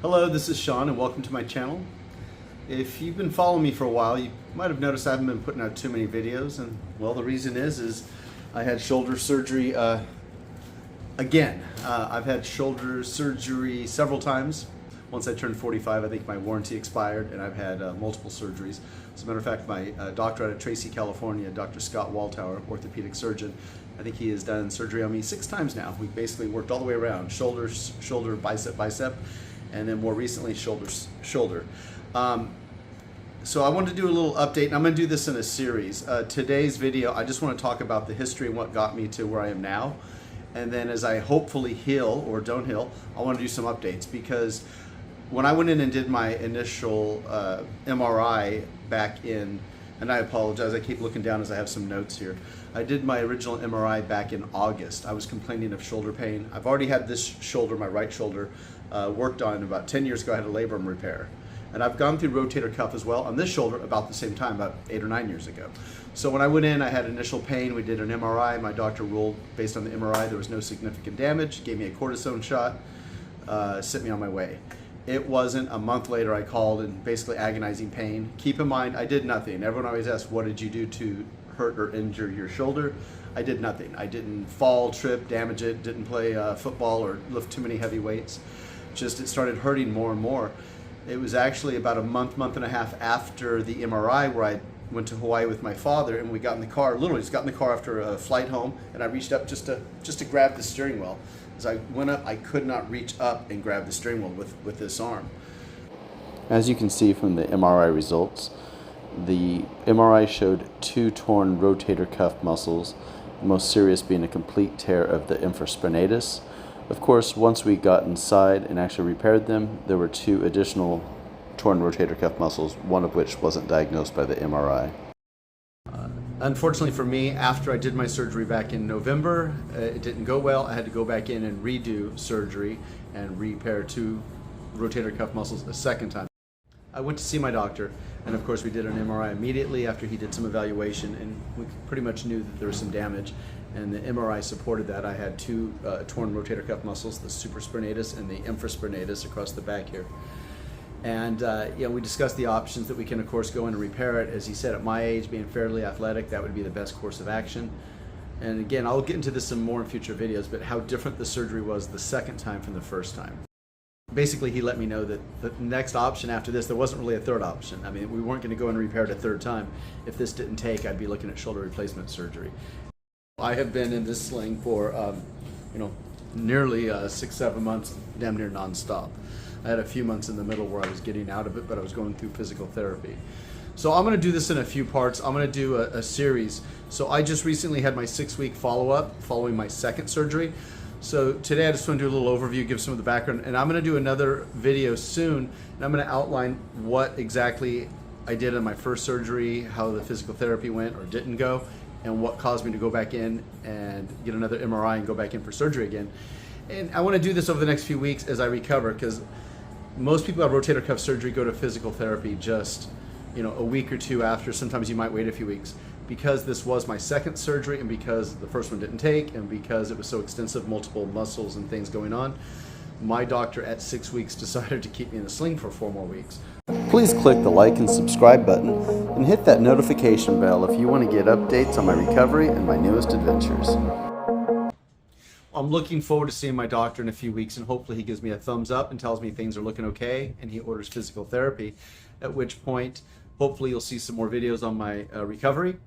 Hello, this is Shawn and welcome to my channel. If you've been following me for a while, you might have noticed I haven't been putting out too many videos, and well, the reason is I had shoulder surgery again. I've had shoulder surgery several times. Once I turned 45, I think my warranty expired, and I've had multiple surgeries. As a matter of fact, my doctor out of Tracy, California, Dr. Scott Waltower, orthopedic surgeon, I think he has done surgery on me 6 times now. We basically worked all the way around: shoulder, bicep, and then more recently shoulder. So I wanted to do a little update, and I'm going to do this in a series. Today's video, I just want to talk about the history and what got me to where I am now. And then as I hopefully heal or don't heal, I want to do some updates, because when I went in and did my initial MRI back in, and I apologize, I keep looking down as I have some notes here. I did my original MRI back in August. I was complaining of shoulder pain. I've already had this shoulder, my right shoulder, worked on about 10 years ago. I had a labrum repair. And I've gone through rotator cuff as well on this shoulder about the same time, about 8 or 9 years ago. So when I went in, I had initial pain. We did an MRI. My doctor ruled, based on the MRI, there was no significant damage, gave me a cortisone shot, sent me on my way. It wasn't a month later I called in basically agonizing pain. Keep in mind, I did nothing. Everyone always asks, what did you do to hurt or injure your shoulder? I did nothing. I didn't fall, trip, damage it, didn't play football or lift too many heavy weights. Just it started hurting more and more. It was actually about a month and a half after the MRI where I went to Hawaii with my father, and we got in the car, literally just got in the car after a flight home, and I reached up just to grab the steering wheel. As I went up, I could not reach up and grab the steering wheel with this arm. As you can see from the MRI results, the MRI showed 2 torn rotator cuff muscles, the most serious being a complete tear of the infraspinatus. Of course, once we got inside and actually repaired them, there were 2 additional torn rotator cuff muscles, one of which wasn't diagnosed by the MRI. Unfortunately for me, after I did my surgery back in November, it didn't go well. I had to go back in and redo surgery and repair 2 rotator cuff muscles a second time. I went to see my doctor, and of course we did an MRI immediately after he did some evaluation, and we pretty much knew that there was some damage, and the MRI supported that. I had 2 torn rotator cuff muscles, the supraspinatus and the infraspinatus across the back here. And we discussed the options that we can, of course, go in and repair it. As he said, at my age, being fairly athletic, that would be the best course of action. And again, I'll get into this some more in future videos, but how different the surgery was the second time from the first time. Basically, he let me know that the next option after this, there wasn't really a third option. I mean, we weren't going to go and repair it a third time. If this didn't take, I'd be looking at shoulder replacement surgery. I have been in this sling for, nearly 6-7 months, damn near nonstop. I had a few months in the middle where I was getting out of it, but I was going through physical therapy. So I'm going to do this in a few parts. I'm going to do a series. So I just recently had my 6-week follow-up following my second surgery. So today I just want to do a little overview, give some of the background, and I'm going to do another video soon, and I'm going to outline what exactly I did in my first surgery, how the physical therapy went or didn't go, and what caused me to go back in and get another MRI and go back in for surgery again. And I want to do this over the next few weeks as I recover, because most people have rotator cuff surgery go to physical therapy just a week or 2 after. Sometimes you might wait a few weeks. Because this was my second surgery, and because the first one didn't take, and because it was so extensive, multiple muscles and things going on, my doctor at 6 weeks decided to keep me in the sling for 4 more weeks. Please click the like and subscribe button and hit that notification bell if you want to get updates on my recovery and my newest adventures. I'm looking forward to seeing my doctor in a few weeks, and hopefully he gives me a thumbs up and tells me things are looking okay, and he orders physical therapy, at which point hopefully you'll see some more videos on my recovery,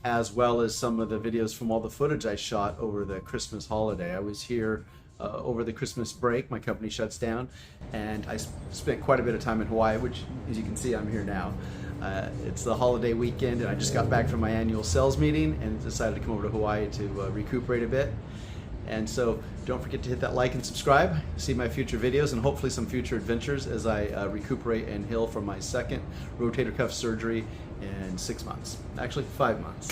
as well as some of the videos from all the footage I shot over the Christmas holiday. I was here over the Christmas break. My company shuts down, and I spent quite a bit of time in Hawaii, which, as you can see, I'm here now. It's the holiday weekend, and I just got back from my annual sales meeting and decided to come over to Hawaii to recuperate a bit. And so don't forget to hit that like and subscribe, see my future videos, and hopefully some future adventures as I recuperate and heal from my second rotator cuff surgery in 6 months, actually 5 months.